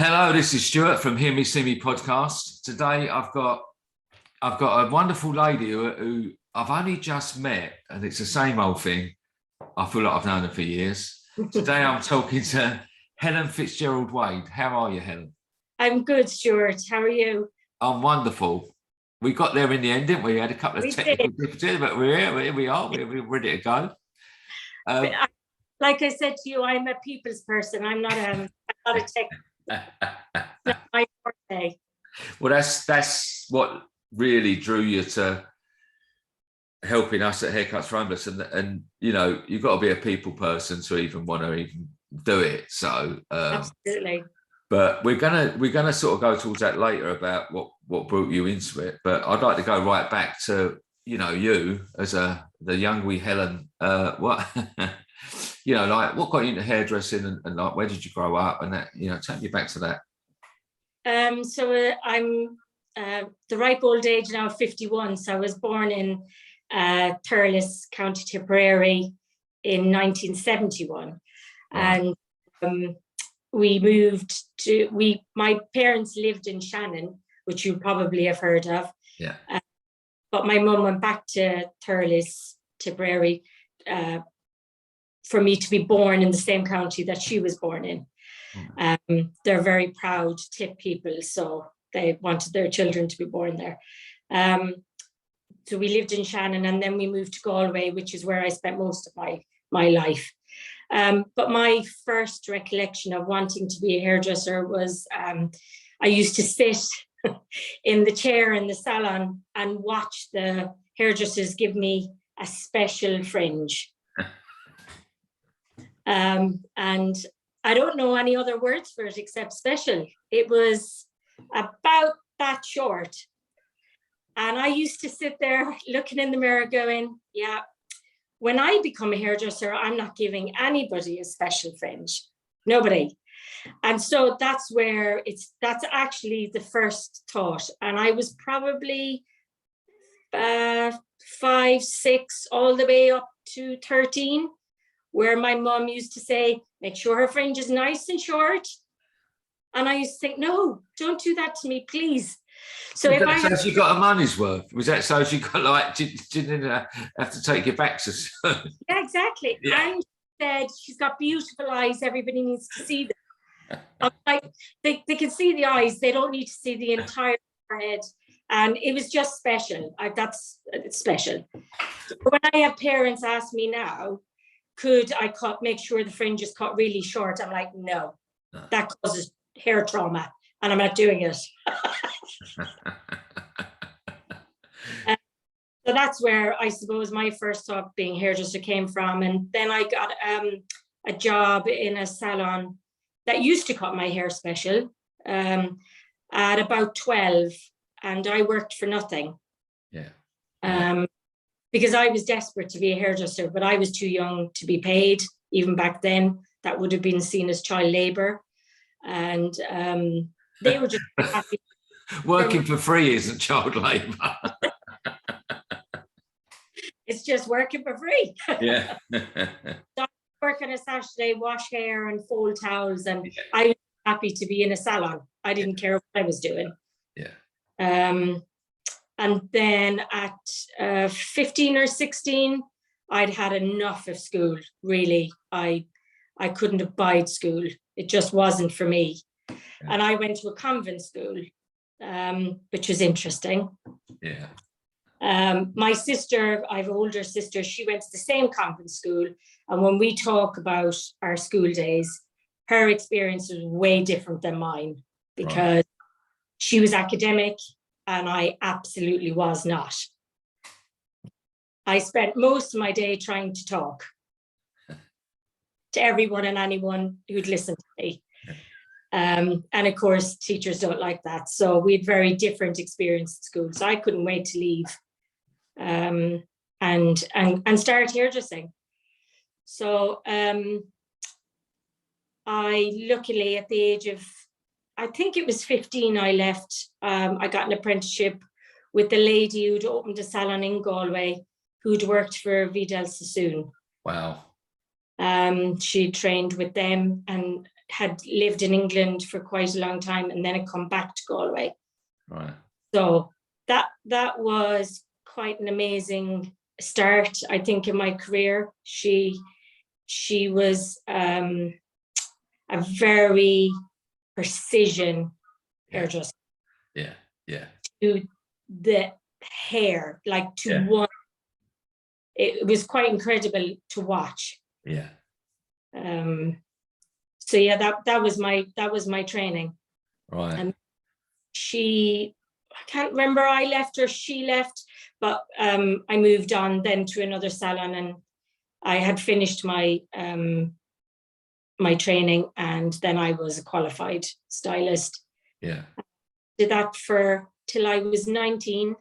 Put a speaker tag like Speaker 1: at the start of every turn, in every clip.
Speaker 1: Hello, this is Stuart from Hear Me See Me podcast. Today I've got a wonderful lady who I've only just met, and it's the same old thing. I feel like I've known her for years. Today I'm talking to Helen Fitzgerald Wade. How are you, Helen?
Speaker 2: I'm good, Stuart. How are you?
Speaker 1: I'm wonderful. We got there in the end, didn't we? We had a couple of technical difficulties, but here we are. We're ready to go.
Speaker 2: Like I said to you, I'm a people's person. I'm not a tech. Not my forte.
Speaker 1: Well, that's what really drew you to helping us at Haircuts4Homeless, and you know, you've got to be a people person to even want to even do it. So
Speaker 2: absolutely.
Speaker 1: But we're gonna sort of go towards that later about what brought you into it. But I'd like to go right back to, you know, you as the young wee Helen. What you know, like what got you into hairdressing, and like where did you grow up, and that, you know, take me back to that.
Speaker 2: I'm the ripe old age now of 51. So I was born in Thurles, County Tipperary in 1971, and we moved to my parents lived in Shannon, which you probably have heard of.
Speaker 1: Yeah.
Speaker 2: But my mum went back to Thurles, Tipperary, for me to be born in the same county that she was born in. They're very proud Tip people, so they wanted their children to be born there. So we lived in Shannon, and then we moved to Galway, which is where I spent most of my life. But my first recollection of wanting to be a hairdresser was I used to sit in the chair in the salon and watch the hairdressers give me a special fringe. And I don't know any other words for it except special. It was about that short. And I used to sit there looking in the mirror going, yeah, when I become a hairdresser, I'm not giving anybody a special fringe, nobody. And so that's actually the first thought. And I was probably 5, 6, all the way up to 13, where my mom used to say, make sure her fringe is nice and short. And I used to think, no, don't do that to me, please. So
Speaker 1: if you got a money's worth, was that so she got like, didn't have to take you back to school?
Speaker 2: Yeah, exactly. Yeah. And she said, she's got beautiful eyes, everybody needs to see them. Like they can see the eyes, they don't need to see the entire head. And it was just special. It's special. But when I have parents ask me now, could I make sure the fringe is cut really short? I'm like, no, that causes hair trauma, and I'm not doing it. So that's where I suppose my first thought of being hairdresser came from. And then I got a job in a salon that used to cut my hair special at about 12, and I worked for nothing.
Speaker 1: Yeah.
Speaker 2: Because I was desperate to be a hairdresser, but I was too young to be paid. Even back then, that would have been seen as child labor. And they were just happy.
Speaker 1: Working for free isn't child labor.
Speaker 2: It's just working for free.
Speaker 1: Yeah.
Speaker 2: So I work on a Saturday, wash hair and fold towels, and I was happy to be in a salon. I didn't care what I was doing.
Speaker 1: Yeah.
Speaker 2: And then at 15 or 16, I'd had enough of school, really. I couldn't abide school. It just wasn't for me. Yeah. And I went to a convent school, which was interesting.
Speaker 1: Yeah.
Speaker 2: My sister, I have an older sister, she went to the same convent school. And when we talk about our school days, her experience was way different than mine, because she was academic and I absolutely was not. I spent most of my day trying to talk to everyone and anyone who'd listen to me. And of course, teachers don't like that. So we had very different experience at school. So I couldn't wait to leave and start hairdressing. So I luckily at the age of, I think it was 15, I left. I got an apprenticeship with the lady who'd opened a salon in Galway, who'd worked for Vidal Sassoon.
Speaker 1: Wow.
Speaker 2: She trained with them and had lived in England for quite a long time, and then had come back to Galway.
Speaker 1: Right.
Speaker 2: So that was quite an amazing start, I think, in my career. She was a very precision hairdresser.
Speaker 1: Yeah. Yeah.
Speaker 2: To the hair, like to one. It was quite incredible to watch.
Speaker 1: Yeah.
Speaker 2: So yeah, that was my training.
Speaker 1: Right.
Speaker 2: And I can't remember, I left or she left, but I moved on then to another salon, and I had finished my my training, and then I was a qualified stylist.
Speaker 1: Yeah.
Speaker 2: Did that till I was 19,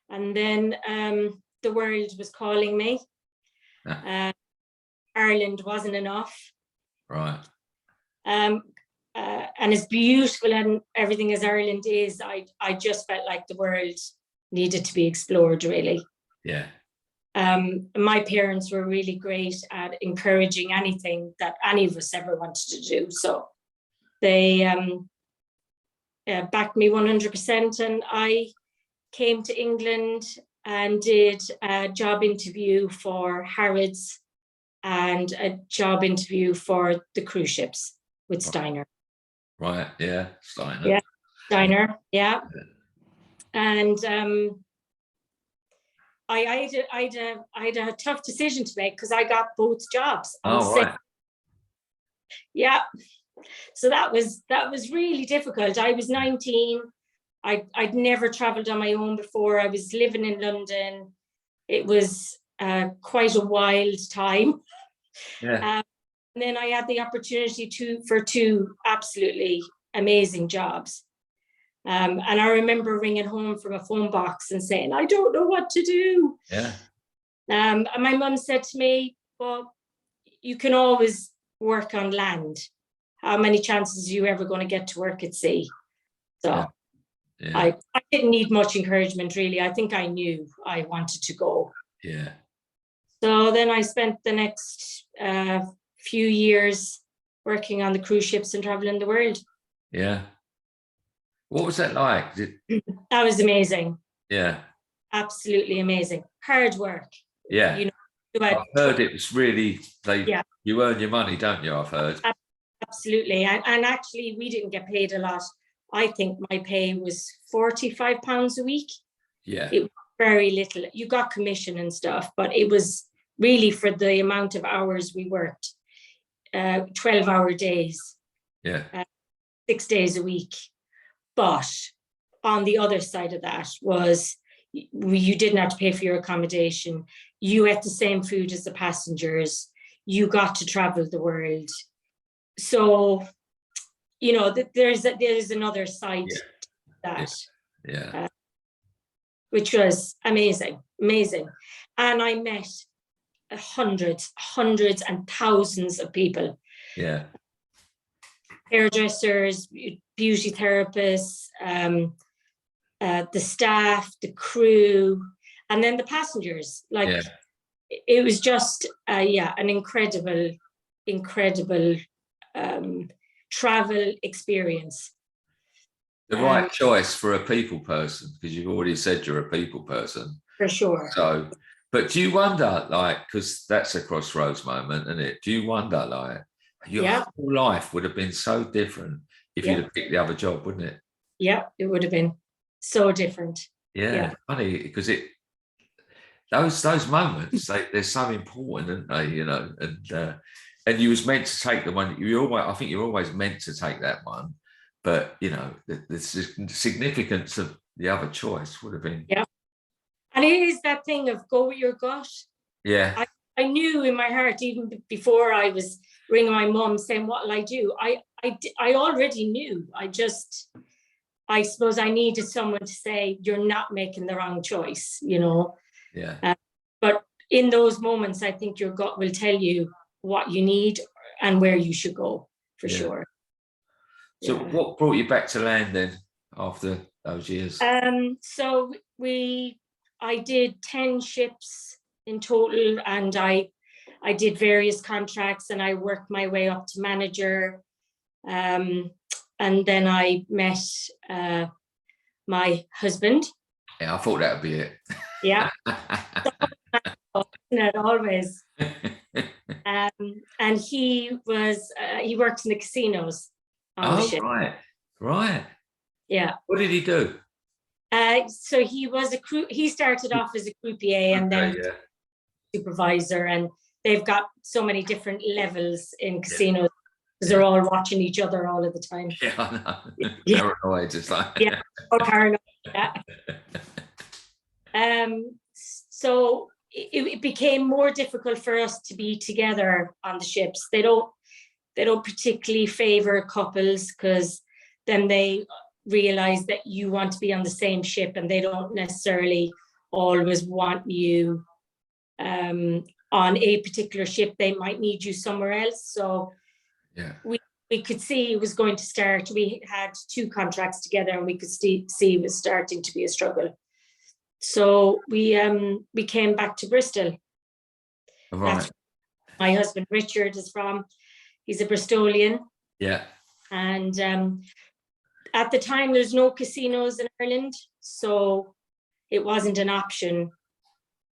Speaker 2: and then the world was calling me. Ireland wasn't enough.
Speaker 1: Right.
Speaker 2: And as beautiful and everything as Ireland is, I just felt like the world needed to be explored, really.
Speaker 1: Yeah.
Speaker 2: My parents were really great at encouraging anything that any of us ever wanted to do. So they backed me 100%, and I came to England and did a job interview for Harrods and a job interview for the cruise ships with Steiner.
Speaker 1: Right. Yeah. Steiner.
Speaker 2: Yeah. Steiner. Yeah. And I had a tough decision to make, because I got both jobs.
Speaker 1: Right.
Speaker 2: Yeah. So that was really difficult. I was 19. I'd never traveled on my own before. I was living in London. It was quite a wild time.
Speaker 1: Yeah.
Speaker 2: And then I had the opportunity for two absolutely amazing jobs. And I remember ringing home from a phone box and saying, I don't know what to do.
Speaker 1: Yeah.
Speaker 2: And my mum said to me, well, you can always work on land. How many chances are you ever going to get to work at sea? So
Speaker 1: yeah.
Speaker 2: I didn't need much encouragement, really. I think I knew I wanted to go.
Speaker 1: Yeah.
Speaker 2: So then I spent the next few years working on the cruise ships and traveling the world.
Speaker 1: Yeah. What was that like?
Speaker 2: That was amazing.
Speaker 1: Yeah.
Speaker 2: Absolutely amazing. Hard work.
Speaker 1: Yeah.
Speaker 2: You know,
Speaker 1: I've heard it was really, you earn your money, don't you? I've heard.
Speaker 2: Absolutely. And actually, we didn't get paid a lot. I think my pay was £45 a week.
Speaker 1: Yeah.
Speaker 2: It was very little. You got commission and stuff, but it was really for the amount of hours we worked. 12-hour days.
Speaker 1: Yeah.
Speaker 2: 6 days a week. But on the other side of that was you didn't have to pay for your accommodation. You ate the same food as the passengers. You got to travel the world. So, you know, there's another side to that.
Speaker 1: Yeah.
Speaker 2: Which was amazing. And I met hundreds and thousands of people.
Speaker 1: Yeah.
Speaker 2: Hairdressers, beauty therapists, the staff, the crew, and then the passengers. It was just an incredible travel experience.
Speaker 1: The right choice for a people person, because you've already said you're a people person.
Speaker 2: For sure.
Speaker 1: So, but do you wonder, because that's a crossroads moment, isn't it? Do you wonder, your whole life would have been so different if you'd have picked the other job, wouldn't it?
Speaker 2: Yeah, it would have been so different.
Speaker 1: Yeah. Funny, because those moments, they're so important, aren't they? You know, and you was meant to take the one. I think you're always meant to take that one, but you know, the significance of the other choice would have been.
Speaker 2: Yeah, and it is that thing of go with your gut.
Speaker 1: Yeah.
Speaker 2: I knew in my heart, even before I was ringing my mum saying, what'll I do? I already knew. I suppose I needed someone to say, you're not making the wrong choice, you know?
Speaker 1: Yeah.
Speaker 2: But in those moments, I think your gut will tell you what you need and where you should go, for sure.
Speaker 1: So what brought you back to land then after those years?
Speaker 2: So I did 10 ships in total, and I did various contracts, and I worked my way up to manager. And then I met my husband.
Speaker 1: Yeah, I thought that would be it.
Speaker 2: Yeah. Isn't it always? And he worked in the casinos on the ship.
Speaker 1: Right.
Speaker 2: Yeah.
Speaker 1: What did he do?
Speaker 2: So he started off as a croupier and then supervisor, and they've got so many different levels in casinos because they're all watching each other all of the time.
Speaker 1: Yeah, I know. Yeah. Paranoid, just like
Speaker 2: or paranoid. Yeah. So it became more difficult for us to be together on the ships. They don't particularly favor couples because then they realize that you want to be on the same ship and they don't necessarily always want you on a particular ship. They might need you somewhere else. So we could see it was going to start. We had 2 contracts together and we could see it was starting to be a struggle. So we came back to Bristol.
Speaker 1: Right.
Speaker 2: That's where my husband Richard is from. He's a Bristolian.
Speaker 1: Yeah.
Speaker 2: And at the time, there's no casinos in Ireland, so it wasn't an option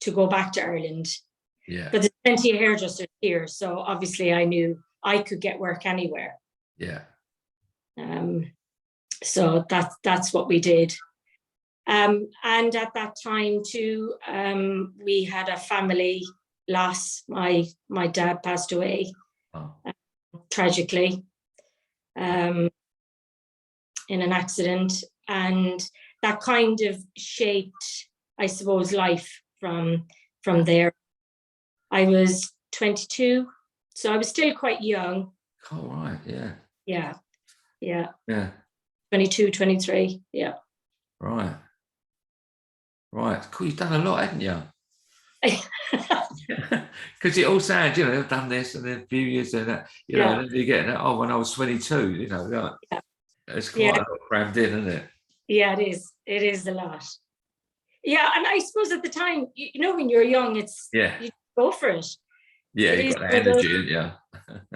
Speaker 2: to go back to Ireland.
Speaker 1: Yeah.
Speaker 2: But there's plenty of hairdressers here, so obviously I knew I could get work anywhere.
Speaker 1: Yeah.
Speaker 2: So that's what we did. And at that time too, we had a family loss. My dad passed away tragically in an accident, and that kind of shaped, I suppose, life from there. I was 22, so I was still quite young.
Speaker 1: Oh, right, yeah.
Speaker 2: Yeah. 22, 23, yeah.
Speaker 1: Right. Cool, you've done a lot, haven't you? Because it all sounds, I've done this and then a few years and that, and then you get that, when I was 22, it's quite a lot crammed in, isn't it?
Speaker 2: Yeah, it is. It is a lot. Yeah, and I suppose at the time, when you're young, you go for it.
Speaker 1: Yeah, you've got that energy, haven't you?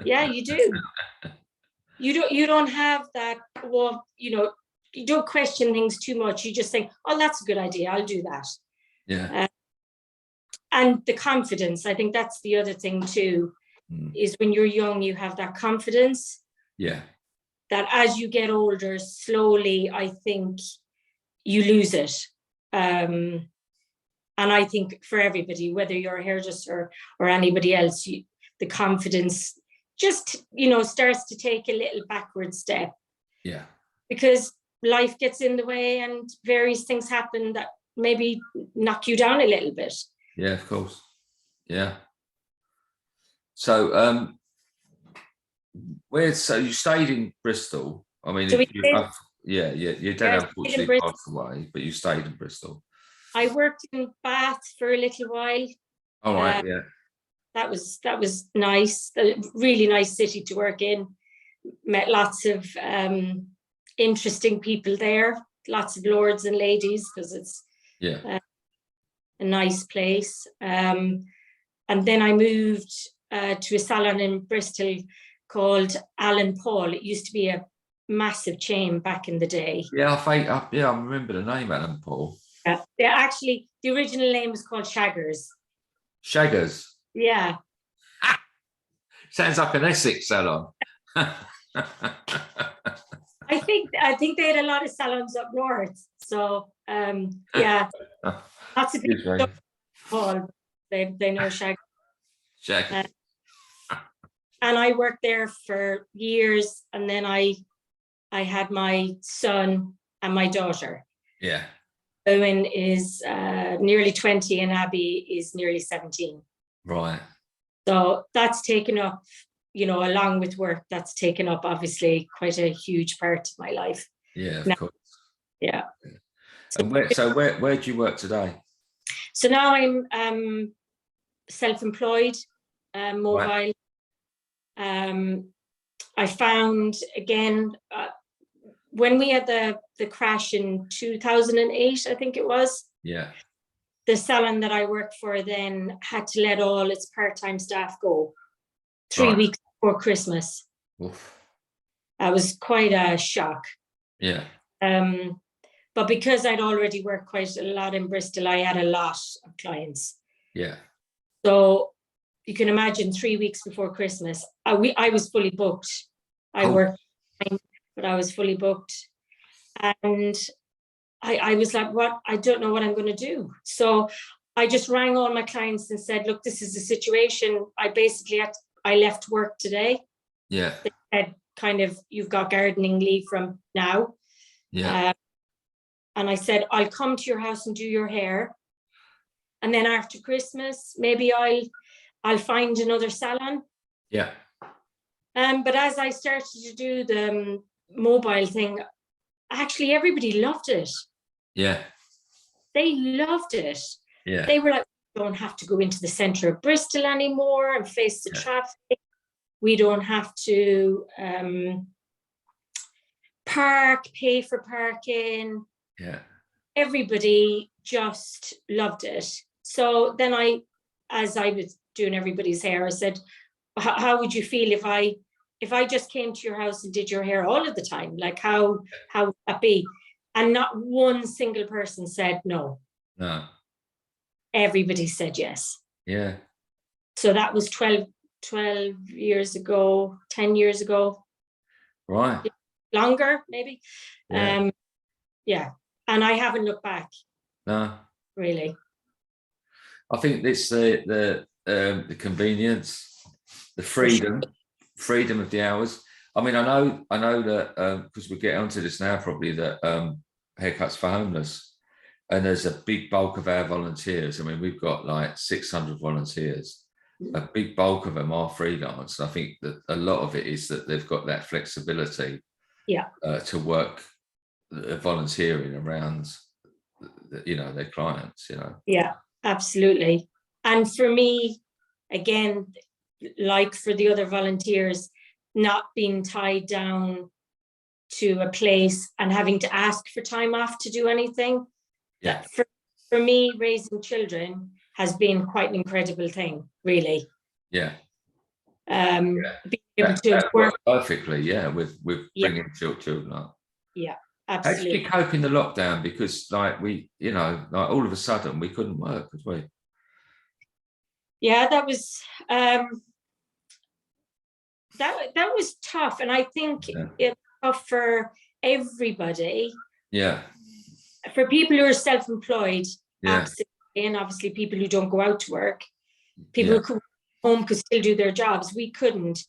Speaker 2: Yeah, you do. You don't have that, you don't question things too much. You just think, oh, that's a good idea. I'll do that.
Speaker 1: Yeah.
Speaker 2: And the confidence, I think that's the other thing too, is when you're young, you have that confidence.
Speaker 1: Yeah.
Speaker 2: That as you get older, slowly, I think you lose it. And I think for everybody, whether you're a hairdresser or anybody else, the confidence just, starts to take a little backward step.
Speaker 1: Yeah. Because
Speaker 2: life gets in the way and various things happen that maybe knock you down a little bit.
Speaker 1: Yeah, of course. Yeah. So, so you stayed in Bristol. I mean, your dad unfortunately passed away, but you stayed in Bristol.
Speaker 2: I worked in Bath for a little while.
Speaker 1: All right, yeah.
Speaker 2: That was nice. A really nice city to work in. Met lots of interesting people there. Lots of lords and ladies because it's a nice place. And then I moved to a salon in Bristol called Alan Paul. It used to be a massive chain back in the day.
Speaker 1: Yeah, I remember the name Alan Paul.
Speaker 2: Yeah, actually, the original name was called Shaggers.
Speaker 1: Shaggers?
Speaker 2: Yeah.
Speaker 1: Sounds like an Essex salon.
Speaker 2: I think they had a lot of salons up north. So, lots of people Paul, they know Shaggers.
Speaker 1: Shaggers.
Speaker 2: And I worked there for years, and then I had my son and my daughter.
Speaker 1: Yeah.
Speaker 2: Owen is nearly 20 and Abby is nearly 17.
Speaker 1: Right. So
Speaker 2: that's taken up, along with work, that's taken up obviously quite a huge part of my life.
Speaker 1: Yeah, of course.
Speaker 2: Yeah.
Speaker 1: And where do you work today?
Speaker 2: So now I'm self-employed, mobile. Right. I found again when we had the crash in 2008, I think it was.
Speaker 1: Yeah.
Speaker 2: The salon that I worked for then had to let all its part-time staff go 3 weeks before Christmas.
Speaker 1: Oof.
Speaker 2: That was quite a shock.
Speaker 1: Yeah.
Speaker 2: But because I'd already worked quite a lot in Bristol, I had a lot of clients.
Speaker 1: Yeah.
Speaker 2: So you can imagine 3 weeks before Christmas, I was fully booked. I worked, but I was fully booked. And I was like, what? I don't know what I'm going to do. So I just rang all my clients and said, look, this is the situation. I left work today.
Speaker 1: Yeah.
Speaker 2: They said, kind of, you've got gardening leave from now.
Speaker 1: Yeah.
Speaker 2: And I said, I'll come to your house and do your hair. And then after Christmas, maybe I'll find another salon.
Speaker 1: Yeah.
Speaker 2: But as I started to do the mobile thing, actually everybody loved it.
Speaker 1: Yeah.
Speaker 2: They loved it.
Speaker 1: Yeah.
Speaker 2: They were like, we don't have to go into the center of Bristol anymore and face the traffic. We don't have to pay for parking.
Speaker 1: Yeah.
Speaker 2: Everybody just loved it. So then as I was doing everybody's hair, I said, how would you feel if I just came to your house and did your hair all of the time? Like, how would that be? And not one single person said no.
Speaker 1: No.
Speaker 2: Everybody said yes.
Speaker 1: Yeah.
Speaker 2: So that was 12 years ago, 10 years ago.
Speaker 1: Right.
Speaker 2: Longer, maybe.
Speaker 1: Yeah.
Speaker 2: Yeah. And I haven't looked back.
Speaker 1: No.
Speaker 2: Really.
Speaker 1: I think it's the convenience, the freedom of the hours. I mean, I know that because we get onto this now, probably that Haircuts for Homeless, and there's a big bulk of our volunteers. I mean, we've got like 600 volunteers. A big bulk of them are freelance. I think that a lot of it is that they've got that flexibility, to work volunteering around, their clients.
Speaker 2: Yeah, absolutely. And for me, again, like for the other volunteers, not being tied down to a place and having to ask for time off to do anything.
Speaker 1: Yeah.
Speaker 2: For me, raising children has been quite an incredible thing, really.
Speaker 1: Yeah.
Speaker 2: Being able to work
Speaker 1: perfectly, with bringing children up.
Speaker 2: Yeah,
Speaker 1: How did
Speaker 2: absolutely.
Speaker 1: you cope in the lockdown? Because like all of a sudden we couldn't work, could we?
Speaker 2: Yeah, that was that was tough, and I think it's tough for everybody.
Speaker 1: Yeah.
Speaker 2: For people who are self-employed,
Speaker 1: Yeah.
Speaker 2: absolutely, and obviously people who don't go out to work, people who home could still do their jobs. We couldn't.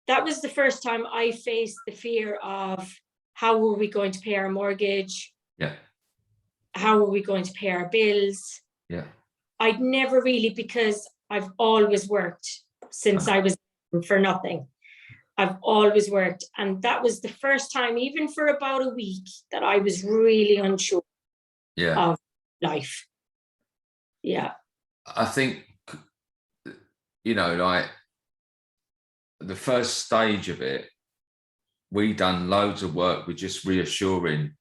Speaker 2: That was the first time I faced the fear of how were we going to pay our mortgage?
Speaker 1: Yeah.
Speaker 2: How were we going to pay our bills?
Speaker 1: Yeah.
Speaker 2: I'd never really, because I've always worked since I was for nothing. I've always worked. And that was the first time, even for about a week, that I was really unsure of life. Yeah.
Speaker 1: I think, like the first stage of it, we done loads of work with just reassuring,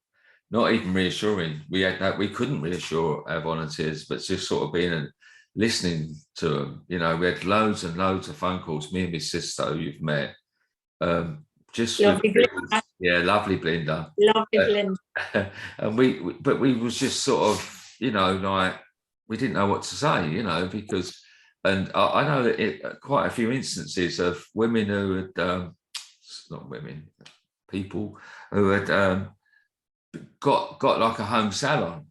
Speaker 1: not even reassuring. We couldn't reassure our volunteers, but just sort of being and listening to them. We had loads and loads of phone calls. Me and my sister, who you've met, just
Speaker 2: lovely Belinda.
Speaker 1: Lovely Belinda.
Speaker 2: Lovely Belinda.
Speaker 1: And we was just sort of, like we didn't know what to say, because, and I know that quite a few instances of women who had, not women, people who had got like a home salon,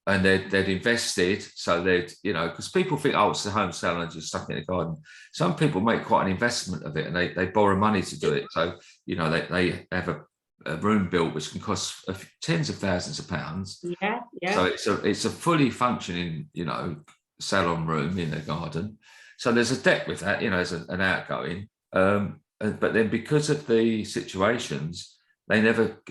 Speaker 1: and they'd invested, so they'd, because people think, oh, it's the home salon just stuck in the garden. Some people make quite an investment of it, and they borrow money to do it. So, they have a room built which can cost tens of thousands of pounds.
Speaker 2: Yeah.
Speaker 1: So it's a fully functioning, salon room in the garden. So there's a debt with that, as an outgoing. But then because of the situations, they never,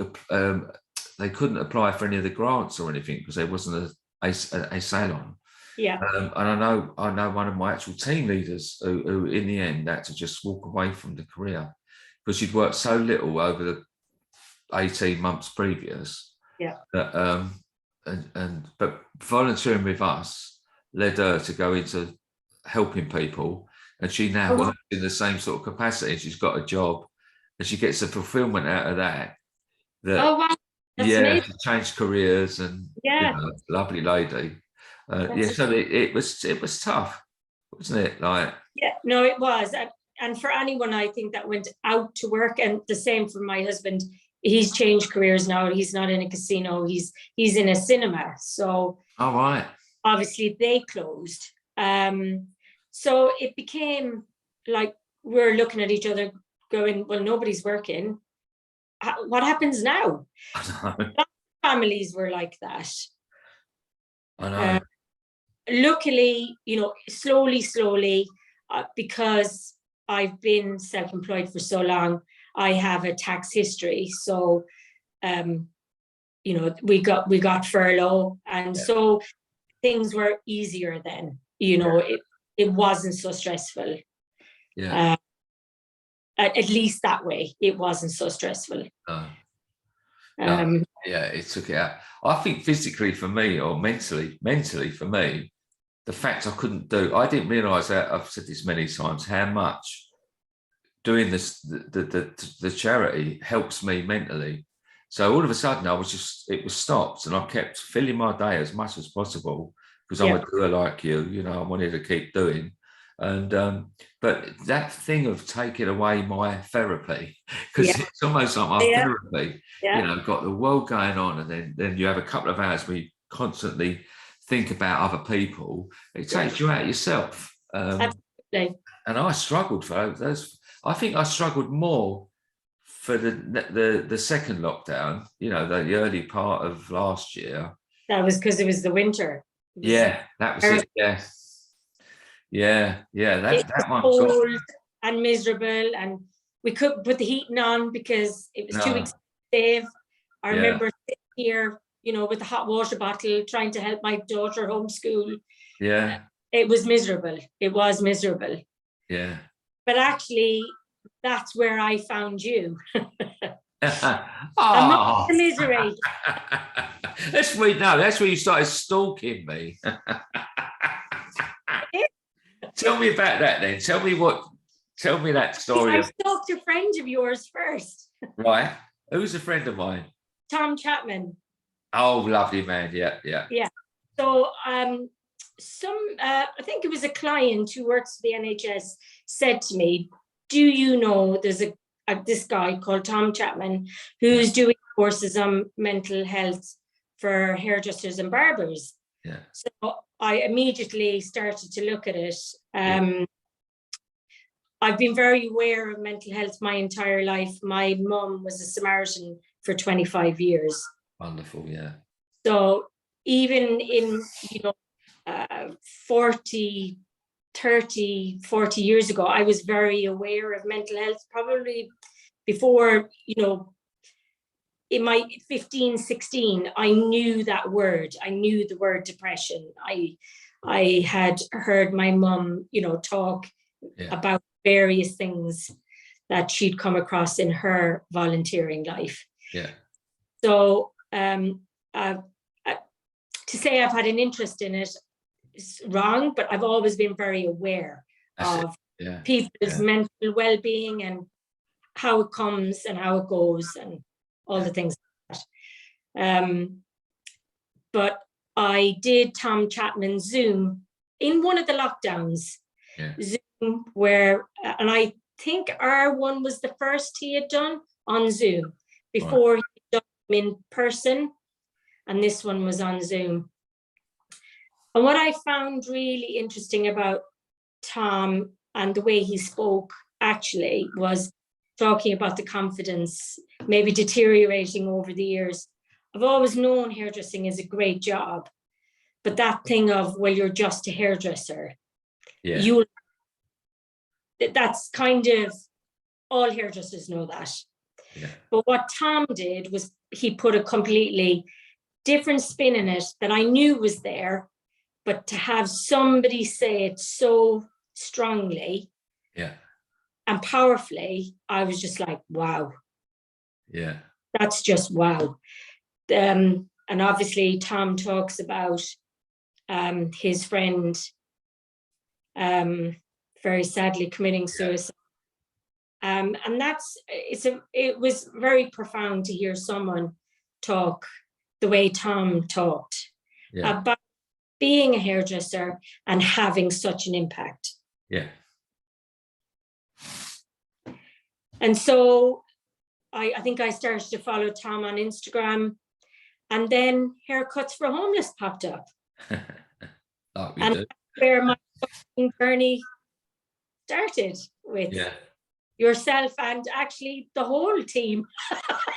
Speaker 1: they couldn't apply for any of the grants or anything because there wasn't a salon.
Speaker 2: Yeah.
Speaker 1: And I know one of my actual team leaders who in the end had to just walk away from the career because she'd worked so little over the 18 months previous.
Speaker 2: Yeah.
Speaker 1: That, but volunteering with us led her to go into helping people, and she now works in the same sort of capacity. She's got a job, and she gets the fulfillment out of that.
Speaker 2: Oh, wow. That's
Speaker 1: Yeah,
Speaker 2: amazing.
Speaker 1: she changed careers, and
Speaker 2: Yeah.
Speaker 1: lovely lady. Yeah, so it was tough, wasn't it? Like,
Speaker 2: yeah, no, it was. And for anyone, I think, that went out to work, and the same for my husband, he's changed careers now. He's not in a casino, he's in a cinema. So
Speaker 1: all right.
Speaker 2: obviously they closed. So it became like we're looking at each other going, well, nobody's working. What happens now?
Speaker 1: I know.
Speaker 2: Families were like that.
Speaker 1: I know.
Speaker 2: Luckily, slowly, because I've been self-employed for so long, I have a tax history. So, we got furlough, and so things were easier then. It wasn't so stressful.
Speaker 1: Yeah.
Speaker 2: At least that way, it wasn't so stressful.
Speaker 1: No, yeah, it took it out. I think physically for me, or mentally for me, the fact I didn't realise that, I've said this many times, how much doing this, the charity helps me mentally. So all of a sudden it was stopped, and I kept filling my day as much as possible, because I'm a doer like you, I wanted to keep doing. And but that thing of taking away my therapy, because it's almost like my therapy, got the world going on, and then you have a couple of hours where you constantly think about other people. It takes you out yourself.
Speaker 2: Absolutely.
Speaker 1: And I struggled for those. I think I struggled more for the second lockdown, the early part of last year.
Speaker 2: That was because it was the winter.
Speaker 1: Yeah, that was it. Yeah. That one.
Speaker 2: Cold and miserable, and we couldn't put the heating on because it was 2 weeks to save. I remember sitting here, with the hot water bottle, trying to help my daughter homeschool.
Speaker 1: Yeah.
Speaker 2: It was miserable. It was miserable.
Speaker 1: Yeah.
Speaker 2: But actually, that's where I found you.
Speaker 1: Oh,
Speaker 2: the misery.
Speaker 1: That's where you started stalking me. Tell me about that then. Tell me that story.
Speaker 2: I stalked a friend of yours first.
Speaker 1: Right. Who's a friend of mine?
Speaker 2: Tom Chapman.
Speaker 1: Oh, lovely man. Yeah.
Speaker 2: So I think it was a client who works for the NHS said to me, do you know there's this guy called Tom Chapman who's doing courses on mental health for hairdressers and barbers?
Speaker 1: Yeah.
Speaker 2: So I immediately started to look at it. I've been very aware of mental health my entire life. My mum was a Samaritan for 25 years.
Speaker 1: Wonderful, yeah.
Speaker 2: So even in, 40 years ago, I was very aware of mental health, probably before, in my 15, 16, I knew that word. I knew the word depression. I had heard my mum, talk about various things that she'd come across in her volunteering life.
Speaker 1: Yeah.
Speaker 2: So to say I've had an interest in it is wrong, but I've always been very aware of people's mental well-being and how it comes and how it goes and all the things like that. But I did Tom Chapman Zoom in one of the lockdowns. Zoom where, and I think R1 was the first he had done on Zoom before he done them in person, and this one was on Zoom. And what I found really interesting about Tom and the way he spoke actually was talking about the confidence maybe deteriorating over the years. I've always known hairdressing is a great job, but that thing of, well, you're just a hairdresser, that's kind of, all hairdressers know that. But what Tom did was he put a completely different spin in it that I knew was there, but to have somebody say it so strongly and powerfully, I was just like, wow.
Speaker 1: Yeah.
Speaker 2: That's just wow. And obviously Tom talks about his friend very sadly committing suicide. And it was very profound to hear someone talk the way Tom talked about being a hairdresser and having such an impact.
Speaker 1: Yeah.
Speaker 2: And so I think I started to follow Tom on Instagram, and then Haircuts4Homeless popped up.
Speaker 1: Like
Speaker 2: and
Speaker 1: do.
Speaker 2: Where my journey started with yourself and actually the whole team.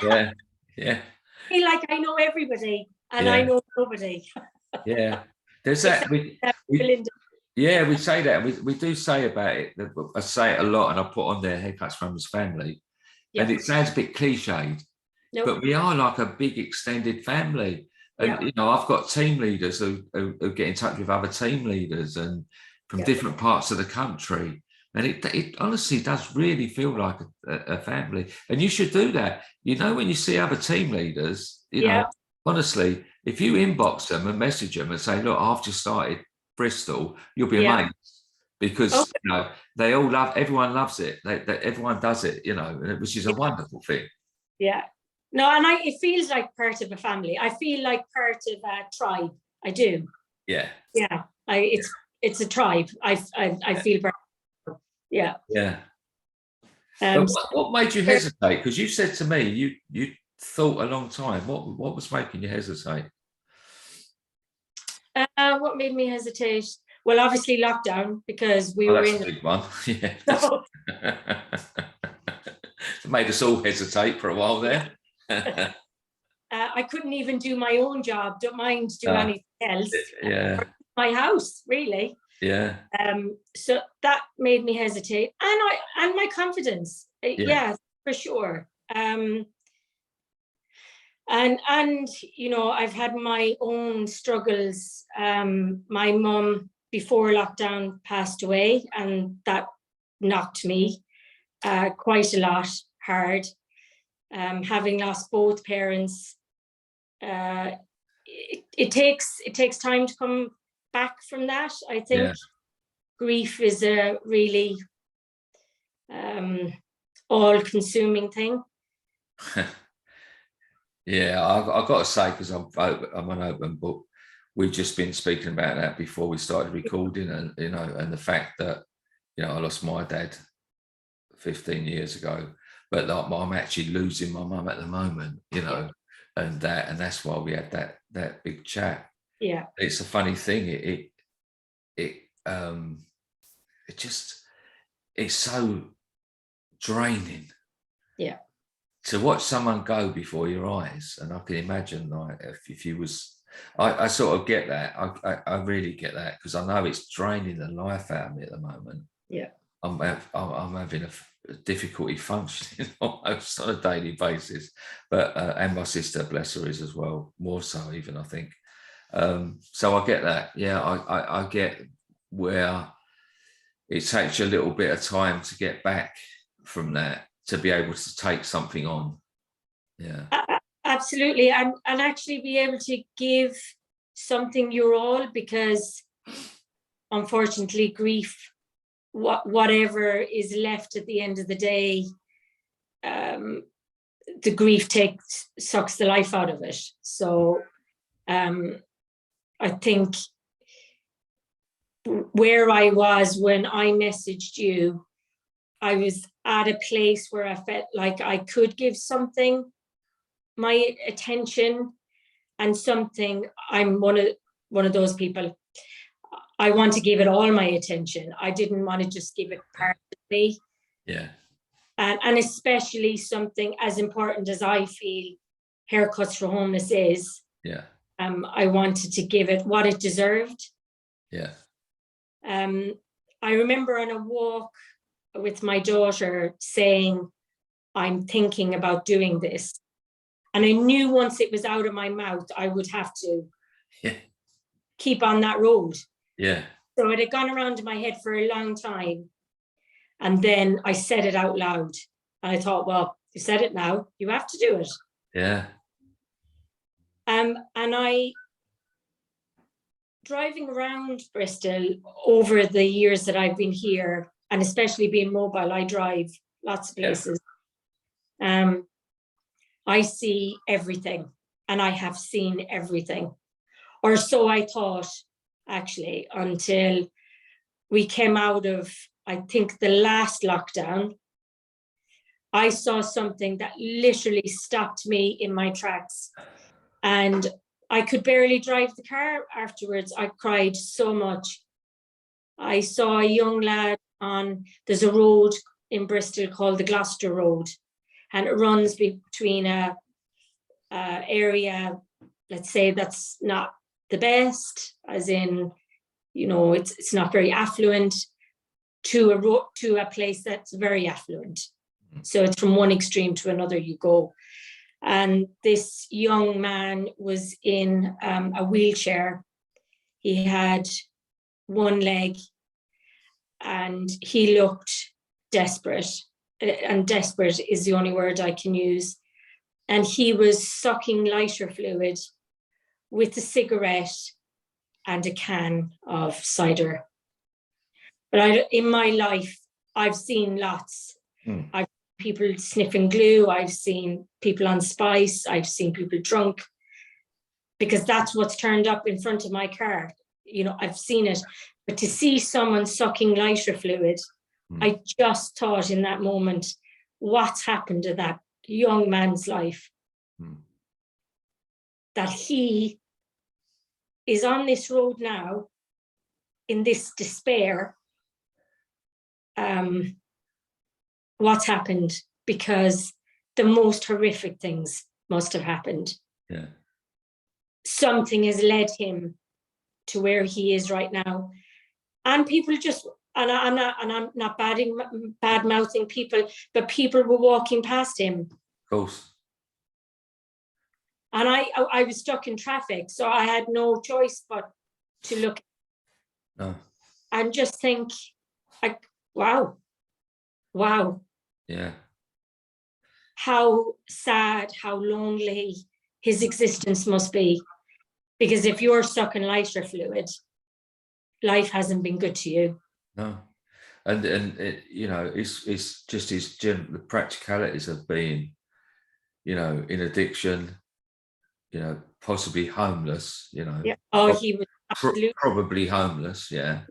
Speaker 1: Yeah.
Speaker 2: I feel like I know everybody and I know nobody.
Speaker 1: Yeah. There's that. We say that. We do say about it. I say it a lot, and I put on there haircuts from his family. And it sounds a bit cliched, but we are like a big extended family. And you know, I've got team leaders who get in touch with other team leaders and from different parts of the country. And it honestly does really feel like a family. And you should do that. You know, when you see other team leaders, you know, honestly, if you inbox them and message them and say, look, I've just started Bristol, you'll be amazed. Because you know, they all everyone loves it. Everyone does it, you know, which is a wonderful thing.
Speaker 2: Yeah. No, and it feels like part of a family. I feel like part of a tribe. I do. Yeah. Yeah. It's a tribe. I feel part of. Yeah.
Speaker 1: Yeah. What made you hesitate? Because you said to me you thought a long time. What was making you hesitate?
Speaker 2: What made me hesitate? Well, obviously lockdown, because we were in
Speaker 1: a big one. Yeah. So, it made us all hesitate for a while there.
Speaker 2: I couldn't even do my own job. Don't mind do anything else.
Speaker 1: Yeah.
Speaker 2: My house, really.
Speaker 1: Yeah.
Speaker 2: So that made me hesitate, and my confidence. Yeah, for sure. And you know, I've had my own struggles. My mum, before lockdown, passed away, and that knocked me quite a lot hard. Having lost both parents, it takes time to come back from that. I think grief is a really all-consuming thing.
Speaker 1: Yeah, I've got to say, because I'm an open book. We've just been speaking about that before we started recording, and you know, and the fact that, you know, I lost my dad 15 years ago, but like I'm actually losing my mum at the moment, you know, and that's why we had that big chat.
Speaker 2: Yeah,
Speaker 1: it's a funny thing. It's so draining.
Speaker 2: Yeah.
Speaker 1: To watch someone go before your eyes, and I can imagine, like, if you was, I sort of get that. I really get that, because I know it's draining the life out of me at the moment.
Speaker 2: Yeah,
Speaker 1: I'm having a difficulty functioning almost on a daily basis, but and my sister, bless her, is as well, more so even, I think. So I get that. Yeah, I get where it takes you a little bit of time to get back from that, to be able to take something on. Yeah,
Speaker 2: absolutely. And actually be able to give something your all, because unfortunately grief, whatever is left at the end of the day, the grief sucks the life out of it. So I think where I was when I messaged you, I was at a place where I felt like I could give something my attention, and something, I'm one of those people, I want to give it all my attention. I didn't want to just give it partly.
Speaker 1: Yeah.
Speaker 2: And especially something as important as I feel Haircuts4Homeless is.
Speaker 1: Yeah.
Speaker 2: I wanted to give it what it deserved.
Speaker 1: Yeah.
Speaker 2: I remember on a walk with my daughter saying, I'm thinking about doing this. And I knew once it was out of my mouth, I would have to keep on that road.
Speaker 1: Yeah.
Speaker 2: So it had gone around in my head for a long time. And then I said it out loud. And I thought, well, you said it now, you have to do it.
Speaker 1: Yeah.
Speaker 2: And driving around Bristol over the years that I've been here, and especially being mobile, I drive lots of places. I see everything, and I have seen everything, or so I thought, actually, until we came out of, I think, the last lockdown. I saw something that literally stopped me in my tracks, and I could barely drive the car afterwards. I cried so much. I saw a young lad there's a road in Bristol called the Gloucester Road, and it runs between a area, let's say, that's not the best, as in, you know, it's not very affluent, to a place that's very affluent. So it's from one extreme to another you go. And this young man was in a wheelchair. He had one leg, and he looked desperate. And desperate is the only word I can use. And he was sucking lighter fluid with a cigarette and a can of cider. But in my life, I've seen lots. I've seen people sniffing glue. I've seen people on spice. I've seen people drunk, because that's what's turned up in front of my car. You know, I've seen it. But to see someone sucking lighter fluid, I just thought in that moment, what's happened to that young man's life? That he is on this road now in this despair. What's happened? Because the most horrific things must have happened.
Speaker 1: Yeah.
Speaker 2: Something has led him to where he is right now. And people just, and I'm not bad mouthing people, but people were walking past him.
Speaker 1: Of course.
Speaker 2: And I was stuck in traffic, so I had no choice but to look and just think, like, wow.
Speaker 1: Yeah.
Speaker 2: How sad, how lonely his existence must be. Because if you're sucking lighter fluid, life hasn't been good to you.
Speaker 1: No. And it, you know, it's just the practicalities of being, you know, in addiction, you know, possibly homeless, you know.
Speaker 2: Yeah. Oh, he was absolutely
Speaker 1: probably homeless, yeah.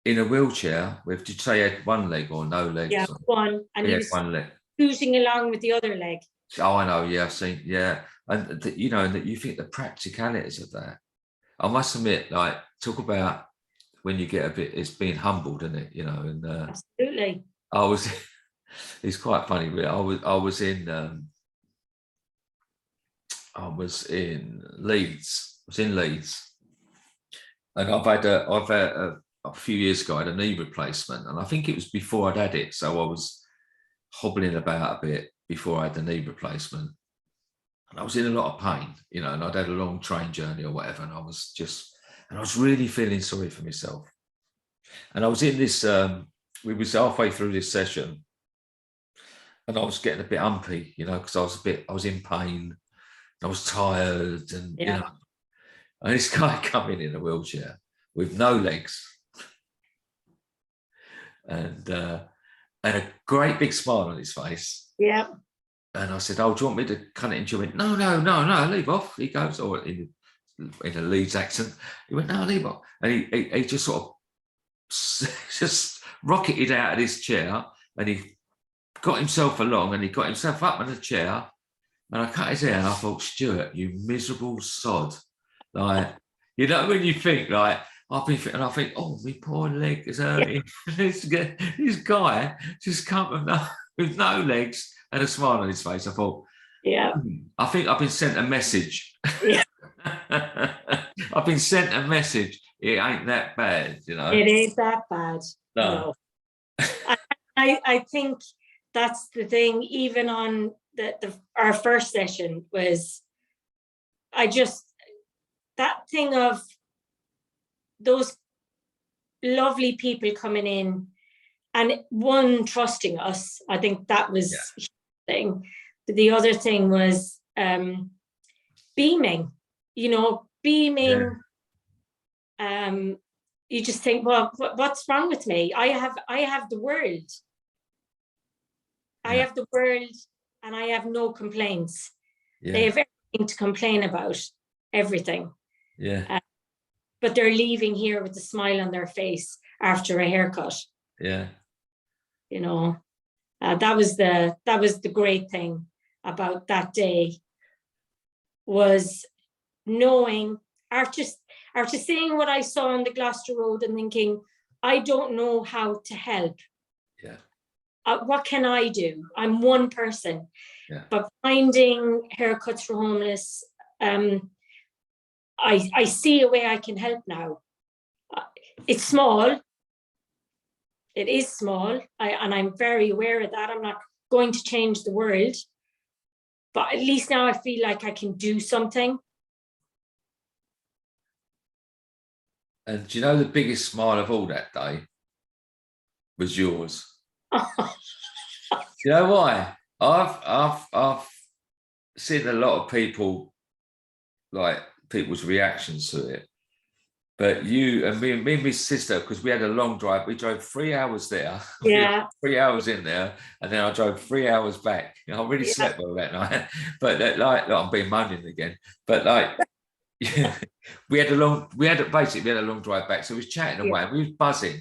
Speaker 1: In a wheelchair with, did you say he had one leg or no legs?
Speaker 2: Yeah, one. And he was
Speaker 1: one leg.
Speaker 2: scooting along with the other leg.
Speaker 1: Oh, I know, yeah, I've seen, yeah. And, you know, that you think the practicalities of that. I must admit, like, talk about when you get a bit, it's being humbled, isn't it? You know, and
Speaker 2: absolutely.
Speaker 1: It's quite funny. I was in Leeds. I was in Leeds, and I've had a few years ago I had a knee replacement, and I think it was before I'd had it, so I was hobbling about a bit before I had the knee replacement, and I was in a lot of pain, you know, and I'd had a long train journey or whatever, and I was really feeling sorry for myself, and I was in this. We was halfway through this session, and I was getting a bit umpy, you know, because I was in pain, I was tired, and you know, and this guy coming in a wheelchair with no legs, and a great big smile on his face.
Speaker 2: Yeah.
Speaker 1: And I said, "Oh, do you want me to cut it?" And she went, "No, leave off." He goes, or in a Leeds accent, he went, "No, leave off." And he just sort of just rocketed out of this chair, and he got himself along, and he got himself up in the chair, and I cut his hair, and I thought, "Stuart, you miserable sod." Like, you know, when you think, like, I think, oh, my poor leg is hurting. this guy just come with no legs and a smile on his face. I thought, I think I've been sent a message.
Speaker 2: Yeah.
Speaker 1: I've been sent a message. It ain't that bad, you know.
Speaker 2: It ain't that bad.
Speaker 1: No.
Speaker 2: I think that's the thing. Even on our first session was, that thing of those lovely people coming in and one trusting us. I think that was the thing. But the other thing was beaming, you know, you just think, well, what's wrong with me? I have the world. I have the world, and I have no complaints. They have everything to complain about, everything. But they're leaving here with a smile on their face after a haircut. You know, that was the great thing about that day, was knowing, after seeing what I on the Gloucester Road and thinking, I don't know how to help. What can I do? I'm one person. But finding Haircuts for Homeless, I see a way I can help now. It's small. It is small, and I'm very aware of that. I'm not going to change the world, but at least now I feel like I can do something.
Speaker 1: And do you know the biggest smile of all that day was yours? You know why? I've seen a lot of people, like people's reactions to it, but you and me and my sister, because we had a long drive, we drove 3 hours there, 3 hours in there, and then I drove 3 hours back. You know, I really slept well that night, but like I'm being moaning again, but like we had a long drive back, so we was chatting away, and we was buzzing.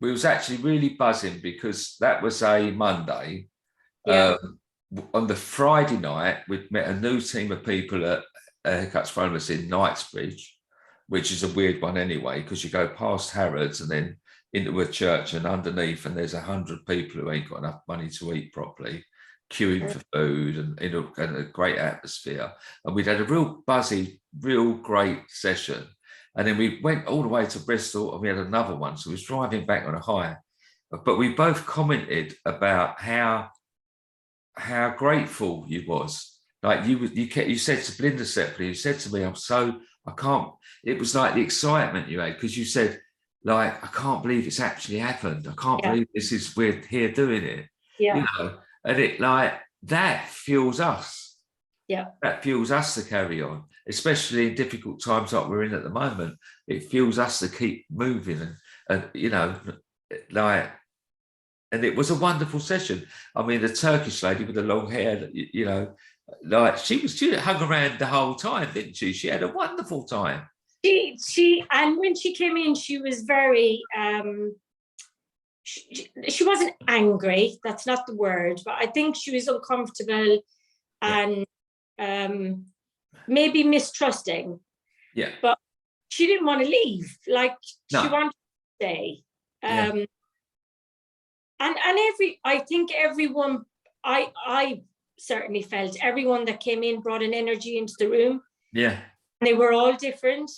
Speaker 1: We was actually really buzzing because that was a Monday. On the Friday night, we'd met a new team of people at Haircuts4Homeless in Knightsbridge, which is a weird one anyway, because you go past Harrods and then into a church, and underneath, and there's 100 people who ain't got enough money to eat properly, queuing for food, and in a great atmosphere. And we'd had a real buzzy, real great session. And then we went all the way to Bristol, and we had another one. So we was driving back on a high. But we both commented about how grateful you was. Like you said to Belinda separately, you said to me, I can't, it was like the excitement you had, because you said, like, I can't believe it's actually happened. I can't believe we're here doing it. You know, and it, like, that fuels us. That fuels us to carry on, especially in difficult times like we're in at the moment. It fuels us to keep moving, and you know, like, and it was a wonderful session. I mean, the Turkish lady with the long hair, you know, like she hung around the whole time, didn't she? She had a wonderful time.
Speaker 2: She and when she came in, she was very she wasn't angry, that's not the word, but I think she was uncomfortable and maybe mistrusting. But she didn't want to leave. Like, she wanted to stay. And I think everyone, I certainly felt everyone that came in brought an energy into the room. And they were all different,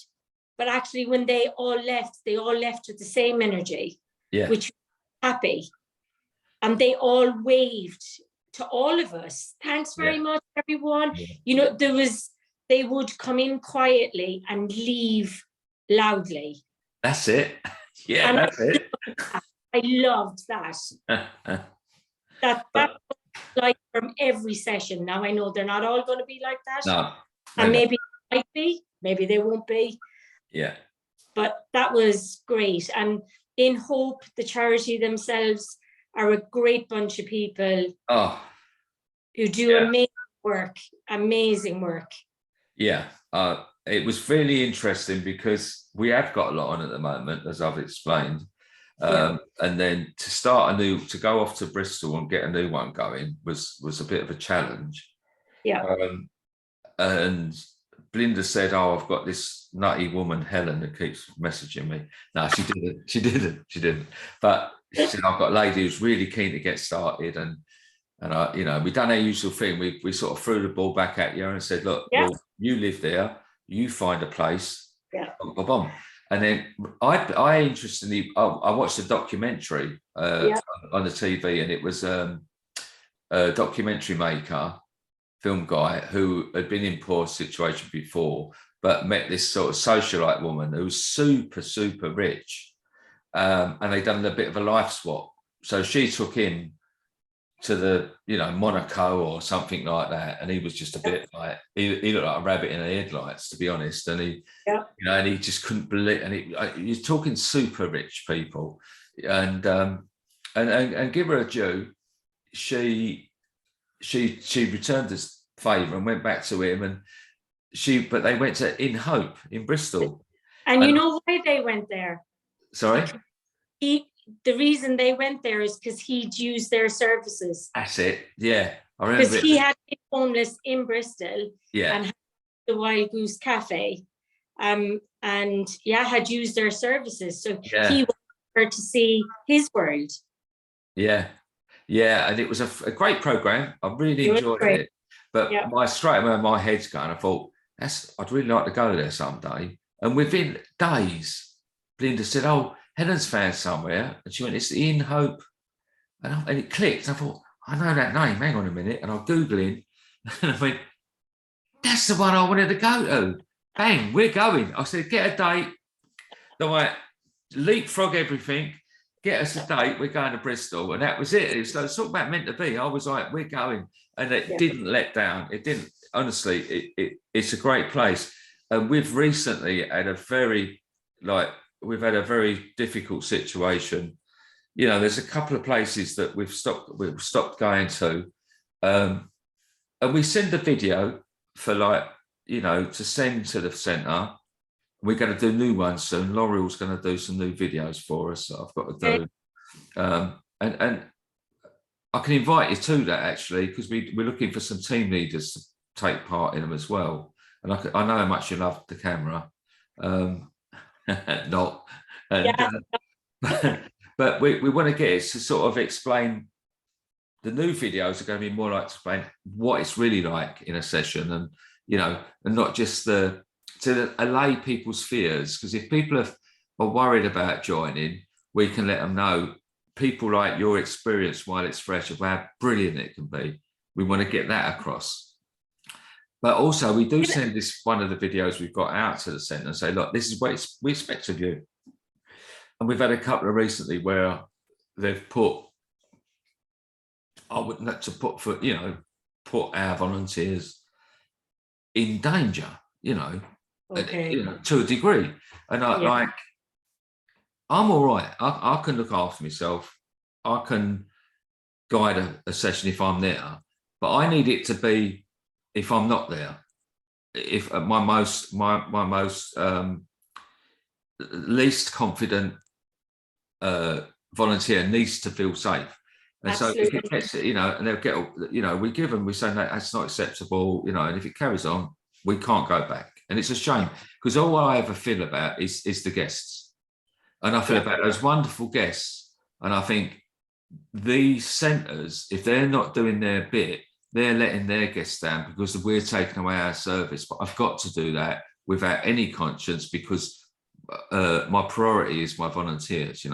Speaker 2: but actually when they all left with the same energy, which was happy. And they all waved to all of us. Thanks very much, everyone. You know, they would come in quietly and leave loudly.
Speaker 1: That's it. And that's it.
Speaker 2: I loved that. that was like from every session. Now I know they're not all going to be like that.
Speaker 1: No.
Speaker 2: And maybe they might be, maybe they won't be. But that was great. And In Hope, the charity themselves, are a great bunch of people who do amazing work.
Speaker 1: It was really interesting because we have got a lot on at the moment, as I've explained. And then to go off to Bristol and get a new one going was a bit of a challenge. And Belinda said, I've got this nutty woman, Helen, that keeps messaging me. No, she didn't. But she said, I've got a lady who's really keen to get started. And I, you know, we done our usual thing. We sort of threw the ball back at you and said, look, well, you live there, you find a place. Boom, boom, boom. And then I interestingly, I watched a documentary on the TV, and it was a documentary maker, film guy, who had been in poor situation before, but met this sort of socialite woman who was super, super rich. And they'd done a bit of a life swap. So she took him to the, you know, Monaco or something like that, and he was just a bit like, he looked like a rabbit in the headlights, to be honest. And he,
Speaker 2: Yeah.
Speaker 1: you know, and he just couldn't believe. And he's talking super rich people, and give her a due. She returned this favour and went back to him, and but they went to In Hope in Bristol.
Speaker 2: And you know why they went there?
Speaker 1: Sorry?
Speaker 2: The reason they went there is because he'd used their services.
Speaker 1: That's it. Yeah. I remember
Speaker 2: because he had been homeless in Bristol,
Speaker 1: yeah,
Speaker 2: and had the Wild Goose Cafe, and yeah, had used their services. So
Speaker 1: yeah,
Speaker 2: he wanted her to see his world.
Speaker 1: yeah, yeah, and it was a great program. I really enjoyed it. But straight away my head's going. I thought, I'd really like to go there someday. And within days, Belinda said, "Oh, Helen's found somewhere," and she went, "It's In Hope," and it clicked. I thought, I know that name. Hang on a minute, and I'm googling, and I went, "That's the one I wanted to go to." Bang, we're going. I said, "Get a date." Don't worry, leapfrog everything. Get us a date. We're going to Bristol, and that was it. It was sort of about meant to be. I was like, "We're going," and it didn't let down. It didn't. Honestly, it's a great place. And we've recently had we've had a very difficult situation. You know, there's a couple of places that we've stopped going to, and we send a video for to send to the centre. We're going to do new ones soon. L'Oreal's going to do some new videos for us that I've got to do, and I can invite you to that actually, because we're looking for some team leaders to take part in them as well. And I know how much you love the camera, not. And, but we want to get it to sort of explain. The new videos are going to be more like to explain what it's really like in a session, and and not just to allay people's fears. Because if people are worried about joining, we can let them know. People like your experience while it's fresh of how brilliant it can be. We want to get that across. But also, we do send one of the videos we've got out to the centre and say, "Look, this is what we expect of you." And we've had a couple of recently where they've put, I wouldn't have to put our volunteers in danger, to a degree. And I'm all right. I can look after myself. I can guide a session if I'm there, but I need it to be if I'm not there. If my most least confident volunteer needs to feel safe. And Absolutely. So if it gets, and they'll get, we give them, we say, "No, that's not acceptable," and if it carries on, we can't go back. And it's a shame, because all I ever feel about is the guests. And I feel about those wonderful guests. And I think these centres, if they're not doing their bit, they're letting their guests down, because we're taking away our service. But I've got to do that without any conscience, because my priority is my volunteers,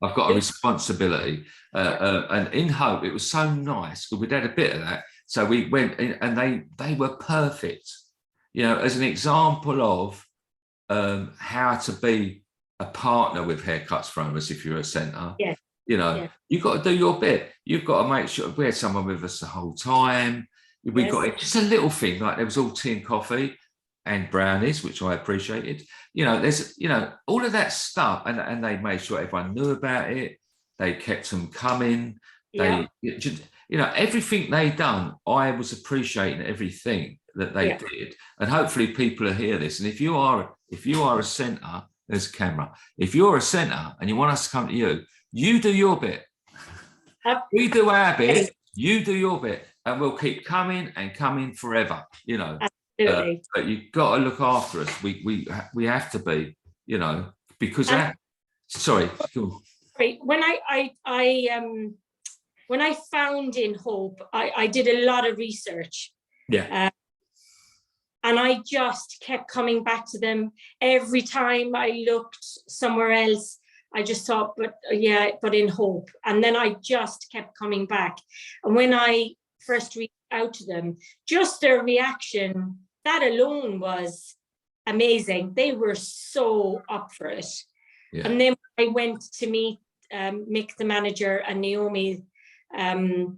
Speaker 1: I've got a responsibility. And In Hope, it was so nice, because we'd had a bit of that. So we went in, and they were perfect, as an example of how to be a partner with Haircuts4Homeless if you're a centre.
Speaker 2: Yeah.
Speaker 1: You've got to do your bit. You've got to make sure we had someone with us the whole time. We got it, just a little thing, like there was all tea and coffee and brownies, which I appreciated. There's all of that stuff, and they made sure everyone knew about it. They kept them coming. They everything they done, I was appreciating everything that they did. And hopefully people will hear this. And if you are a centre, there's a camera. If you're a centre and you want us to come to you, you do your bit. We do our bit. You do your bit, and we'll keep coming and coming forever. Absolutely. But you've got to look after us. We have to be, because sorry.
Speaker 2: When I found In Hope, I did a lot of research.
Speaker 1: Yeah.
Speaker 2: And I just kept coming back to them every time I looked somewhere else. I just thought, but In Hope. And then I just kept coming back. And when I first reached out to them, just their reaction, that alone was amazing. They were so up for it. Yeah. And then I went to meet Mick, the manager, and Naomi, the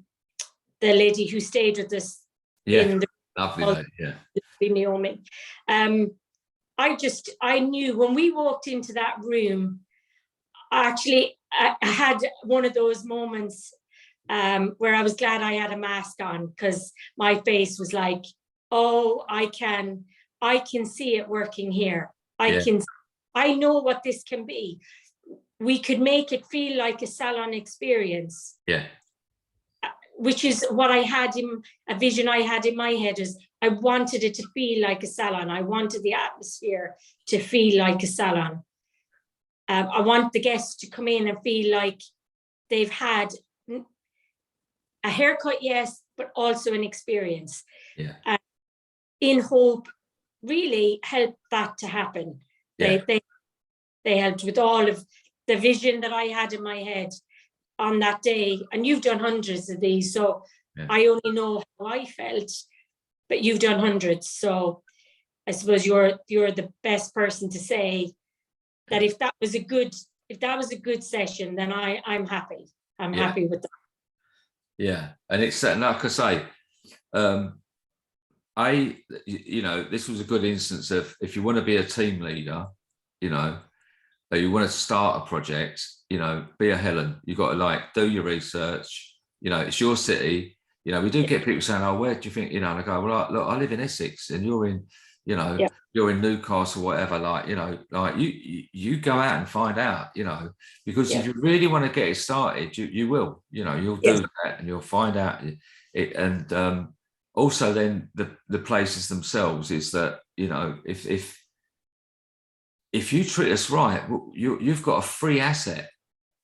Speaker 2: lady who stayed with us in the
Speaker 1: lovely lady,
Speaker 2: Naomi. I knew when we walked into that room, actually, I had one of those moments where I was glad I had a mask on, because my face was like, oh, I can see it working here. I know what this can be. We could make it feel like a salon experience.
Speaker 1: Yeah.
Speaker 2: Which is what I had a vision I had in my head, is I wanted it to feel like a salon. I wanted the atmosphere to feel like a salon. I want the guests to come in and feel like they've had a haircut, yes, but also an experience.
Speaker 1: Yeah.
Speaker 2: In Hope really helped that to happen.
Speaker 1: Yeah.
Speaker 2: They helped with all of the vision that I had in my head on that day. And you've done hundreds of these, so I only know how I felt, but you've done hundreds. So I suppose you're the best person to say that if that was a good session, then I'm happy. I'm happy with that. Yeah.
Speaker 1: And it's like I say, this was a good instance of, if you want to be a team leader, you want to start a project, be a Helen. You've got to do your research. It's your city. We do get people saying, oh, where do you think, and I go, well, look, I live in Essex and you're in, you're in Newcastle, whatever, you go out and find out, because if you really want to get it started, you will, you'll do that and you'll find out it. And also then the places themselves is that, if you treat us right, you've got a free asset.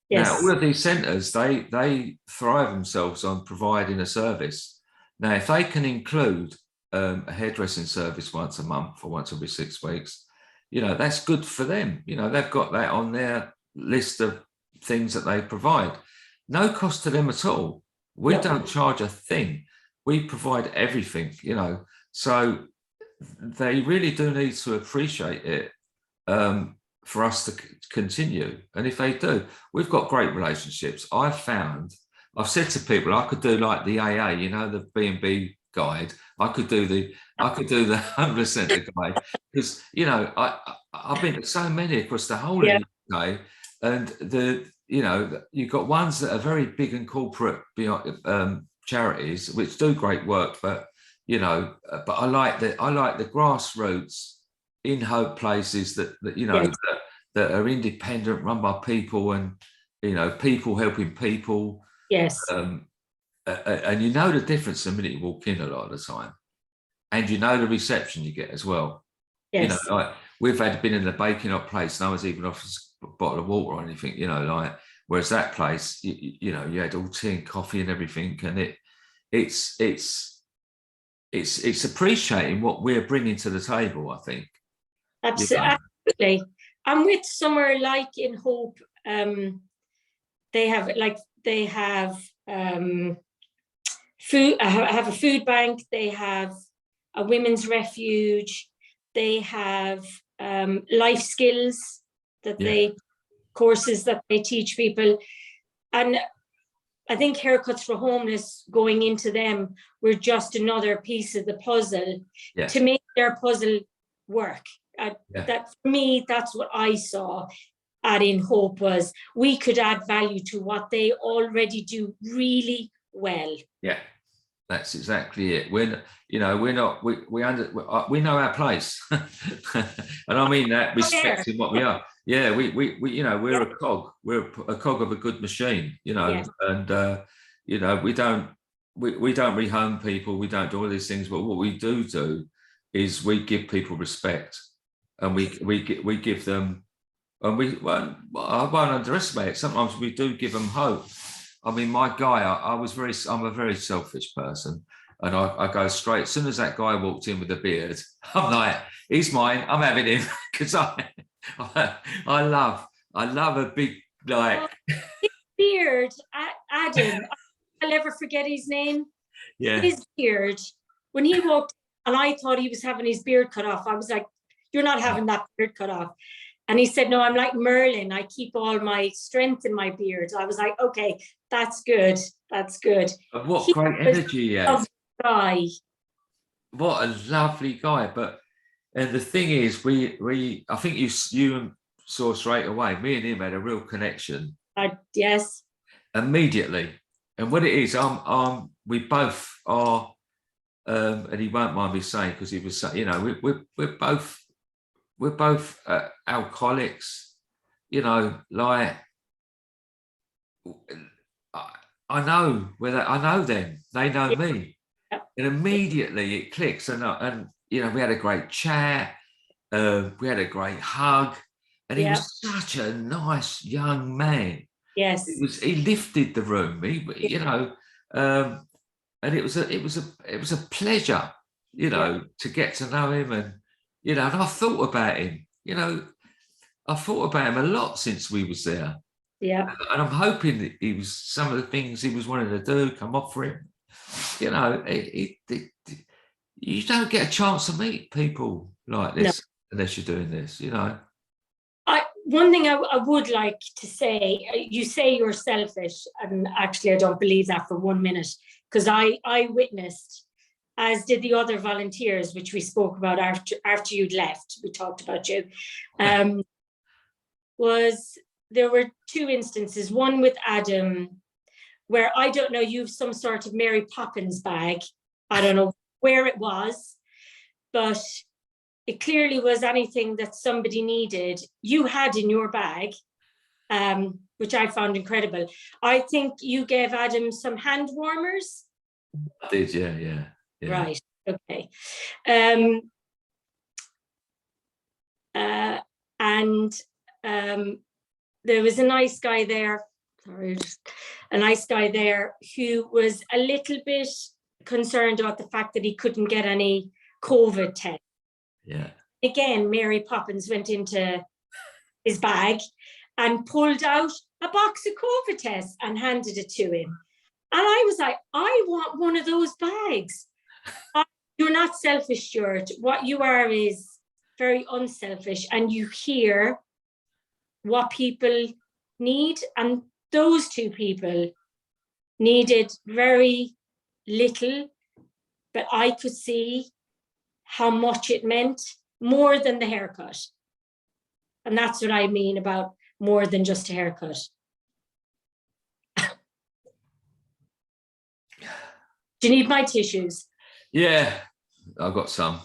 Speaker 1: Yes. Now, all of these centres, they thrive themselves on providing a service. Now, if they can include a hairdressing service once a month or once every 6 weeks, that's good for them. They've got that on their list of things that they provide. No cost to them at all. We don't charge a thing. We provide everything, So they really do need to appreciate it. For us to continue. And if they do, we've got great relationships. I've said to people, I could do like the AA, the B&B guide. I could do the homeless centre guide, because I've been to so many across the whole of the UK, and you've got ones that are very big and corporate charities which do great work, but I like the grassroots in Hope places that that are independent, run by people, and people helping people.
Speaker 2: Yes.
Speaker 1: And the difference the minute you walk in a lot of the time, and the reception you get as well.
Speaker 2: Yes.
Speaker 1: We've been in the baking up place, no one's even offered us a bottle of water or anything. Whereas that place, you had all tea and coffee and everything, and it's appreciating what we're bringing to the table, I think.
Speaker 2: Absolutely. And with somewhere like in Hope, they have food. Have a food bank. They have a women's refuge. They have life skills courses that they teach people, and I think Haircuts for Homeless, going into them, were just another piece of the puzzle to make their puzzle work. That for me, that's what I saw at In Hope, was we could add value to what they already do really well.
Speaker 1: Yeah, that's exactly it. We know our place, and I mean that respecting what we are. Yeah, we're a cog. We're a cog of a good machine. And we don't rehome people. We don't do all these things. But what we do is we give people respect. And we give them, and I won't underestimate it. Sometimes we do give them hope. I mean, my guy, I'm a very selfish person, and I go straight. As soon as that guy walked in with a beard, I'm like, he's mine. I'm having him, because I love a big
Speaker 2: his beard, Adam. I'll never forget his name.
Speaker 1: Yeah,
Speaker 2: his beard. When he walked, and I thought he was having his beard cut off. I was like, you're not having that beard cut off. And he said, no, I'm like Merlin. I keep all my strength in my beard. I was like, okay, that's good. That's good.
Speaker 1: And what
Speaker 2: He
Speaker 1: great
Speaker 2: was
Speaker 1: energy he
Speaker 2: a
Speaker 1: had.
Speaker 2: lovely guy.
Speaker 1: What a lovely guy. But and the thing is, I think you saw straight away. Me and him had a real connection.
Speaker 2: Yes.
Speaker 1: Immediately. And what it is, we both are, and he won't mind me saying, because he was, you know, we're both alcoholics, you know, like I know whether I know them, they know me, and immediately it clicks. And you know, we had a great chat, we had a great hug, and he was such a nice young man.
Speaker 2: Yes.
Speaker 1: He lifted the room. You know, and it was a pleasure, you know, to get to know him, and you know, and I thought about him. You know, I thought about him a lot since we was there.
Speaker 2: Yeah.
Speaker 1: And I'm hoping that he was some of the things he was wanting to do come off for him. You know, you don't get a chance to meet people like this unless you're doing this. You know.
Speaker 2: One thing I would like to say, you say you're selfish, and actually I don't believe that for 1 minute, because I witnessed, as did the other volunteers, which we spoke about after you'd left, we talked about you, was there were 2 instances, one with Adam, where I don't know, you've some sort of Mary Poppins bag, I don't know where it was, but it clearly was anything that somebody needed, you had in your bag, which I found incredible. I think you gave Adam some hand warmers.
Speaker 1: I did, yeah.
Speaker 2: Right, okay. And there was a nice guy there, who was a little bit concerned about the fact that he couldn't get any COVID test.
Speaker 1: Yeah.
Speaker 2: Again, Mary Poppins went into his bag and pulled out a box of COVID tests and handed it to him. And I was like, I want one of those bags. You're not selfish, Stuart. What you are is very unselfish, and you hear what people need. And those 2 people needed very little, but I could see how much it meant, more than the haircut. And that's what I mean about more than just a haircut. Do you need my tissues?
Speaker 1: Yeah, I've got some.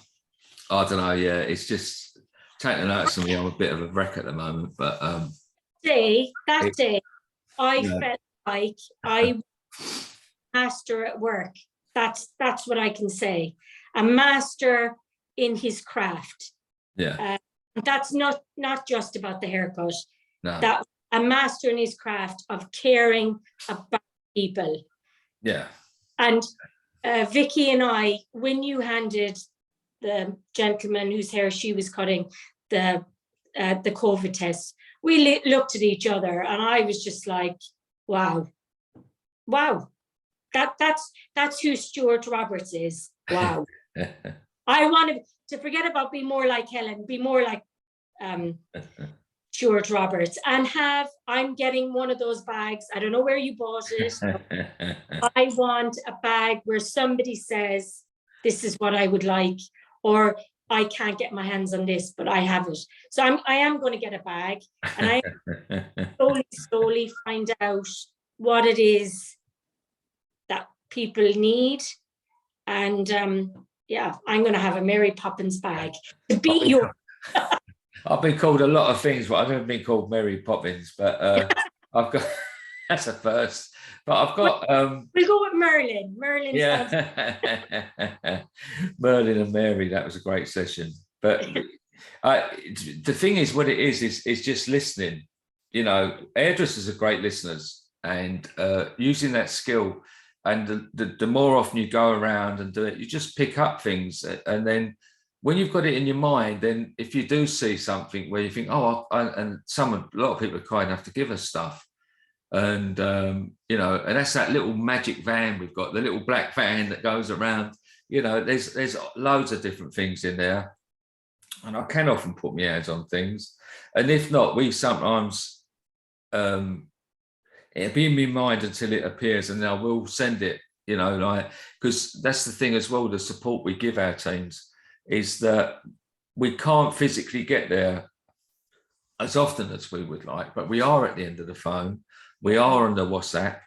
Speaker 1: I don't know, yeah, it's just taking notice of me. I'm a bit of a wreck at the moment, but
Speaker 2: that day, I felt like I was a master at work. That's what I can say. A master in his craft.
Speaker 1: Yeah.
Speaker 2: That's not just about the haircut.
Speaker 1: No.
Speaker 2: That a master in his craft of caring about people.
Speaker 1: Yeah.
Speaker 2: And Vicky and I, when you handed the gentleman whose hair she was cutting the COVID test, we looked at each other, and I was just like, wow. That's who Stuart Roberts is. Wow. I want to forget about be more like Helen, be more like Stuart Roberts, and I'm getting one of those bags. I don't know where you bought it. I want a bag where somebody says, this is what I would like, or I can't get my hands on this, but I have it. So I am going to get a bag, and I slowly find out what it is that people need. And I'm going to have a Mary Poppins bag to beat you.
Speaker 1: I've been called a lot of things, but I've never been called Mary Poppins. But I've got that's a first. But I've got
Speaker 2: we'll go with Merlin. Merlin,
Speaker 1: yeah. Merlin and Mary. That was a great session. But the thing is, what it is just listening. You know, hairdressers are great listeners, and using that skill. And the more often you go around and do it, you just pick up things. And then when you've got it in your mind, then if you do see something where you think, oh, a lot of people are kind enough to give us stuff. And, you know, and that's that little magic van we've got, the little black van that goes around. You know, there's loads of different things in there. and I can often put my hands on things. And if not, we sometimes it'll be in my mind until it appears, and I will send it. You know, like, because that's the thing as well. The support we give our teams is that we can't physically get there as often as we would like, but we are at the end of the phone. We are on the WhatsApp.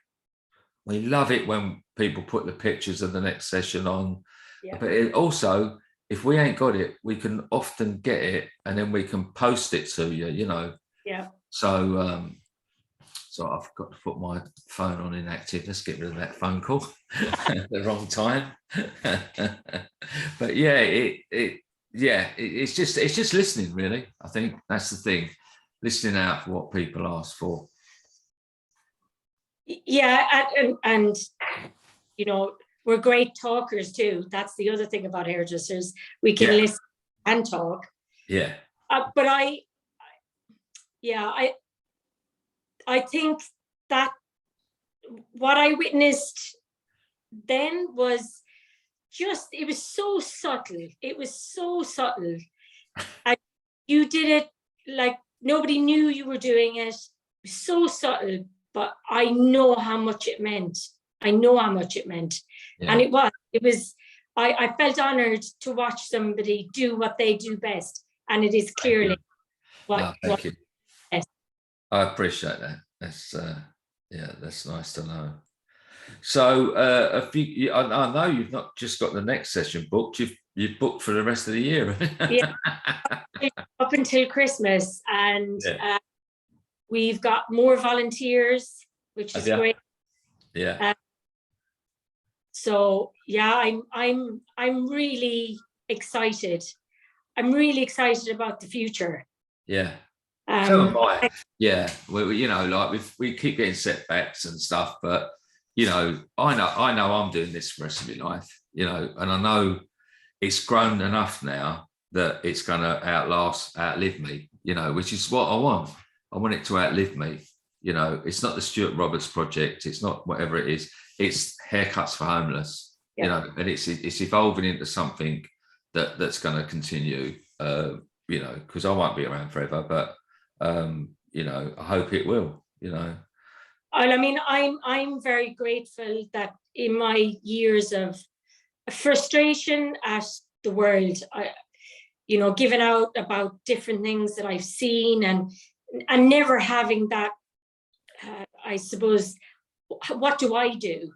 Speaker 1: We love it when people put the pictures of the next session on.
Speaker 2: Yeah.
Speaker 1: But it also, if we ain't got it, we can often get it, and then we can post it to you. You know.
Speaker 2: Yeah.
Speaker 1: So so I've got to put my phone on inactive. Let's get rid of that phone call at the wrong time. But yeah, it's just listening, really. I think that's the thing, listening out for what people ask for.
Speaker 2: Yeah, and you know, we're great talkers too. That's the other thing about hairdressers. We can listen and talk.
Speaker 1: Yeah.
Speaker 2: But I think that what I witnessed then was just, it was so subtle. It was so subtle. And you did it like nobody knew you were doing it. It was so subtle, but I know how much it meant. I know how much it meant.
Speaker 1: Yeah.
Speaker 2: And I felt honored to watch somebody do what they do best. And it is clearly
Speaker 1: thank you. I appreciate that. That's that's nice to know. So I know you've not just got the next session booked, you've booked for the rest of the year.
Speaker 2: Yeah, up until Christmas, and we've got more volunteers, which is great.
Speaker 1: Yeah.
Speaker 2: So yeah, I'm really excited. I'm really excited about the future.
Speaker 1: Yeah. So am I. Yeah, you know, like we keep getting setbacks and stuff, but you know, I know I'm doing this for the rest of my life, you know, and I know it's grown enough now that it's going to outlive me, you know, which is what I want. I want it to outlive me. You know, it's not the Stuart Roberts project. It's not whatever it is. It's Haircuts for Homeless, you know, and it's evolving into something that's going to continue, you know, because I won't be around forever, but you know, I hope it will, you know.
Speaker 2: And I mean, I'm very grateful that in my years of frustration at the world, you know, giving out about different things that I've seen, and never having that, I suppose, what do I do?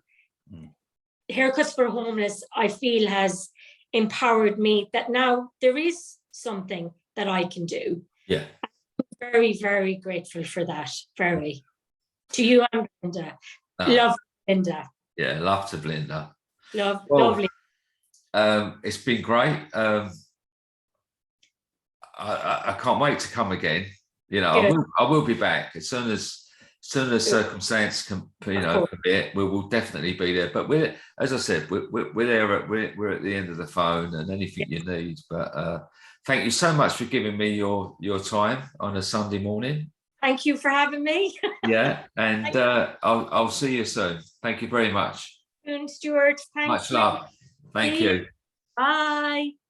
Speaker 2: Haircuts for Homeless, I feel, has empowered me that now there is something that I can do.
Speaker 1: Yeah.
Speaker 2: I'm very, very grateful for that. Very. To you and Linda. Love Linda.
Speaker 1: Yeah, love to Linda.
Speaker 2: Lovely.
Speaker 1: It's been great. I can't wait to come again. You know, I will be back as soon as circumstance can, you know, permit. We will definitely be there. But we're, as I said, we're there. We're at the end of the phone, and anything you need. But thank you so much for giving me your time on a Sunday morning.
Speaker 2: Thank you for having me.
Speaker 1: Yeah, and I'll see you soon. Thank you very much.
Speaker 2: Stuart. Thanks.
Speaker 1: Much love. Thank you.
Speaker 2: Bye.